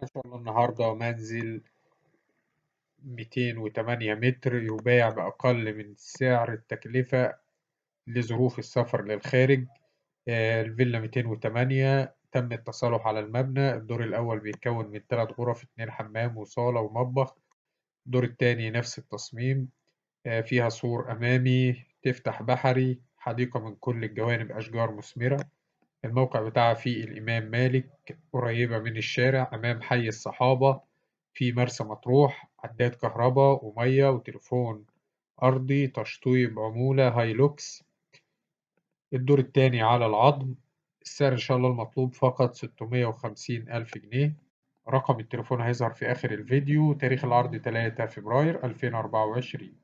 إن شاء الله النهاردة منزل 208 متر يباع بأقل من سعر التكلفة لظروف السفر للخارج. الفيلا 208 تم التصالح على المبنى. الدور الأول بيتكون من 3 غرف، 2 حمام وصالة ومطبخ. الدور التاني نفس التصميم. فيها سور أمامي، تفتح بحري، حديقة من كل الجوانب، أشجار مثمرة. الموقع بتاعها في الإمام مالك، قريبة من الشارع أمام حي الصحابة. في مرسى مطروح، عداد كهرباء ومية وتليفون أرضي، تشطيب عمولة هايلوكس. الدور التاني على العظم. السعر إن شاء الله المطلوب فقط 650,000 جنيه. رقم التليفون هيظهر في آخر الفيديو. تاريخ العرض 3 فبراير 2024.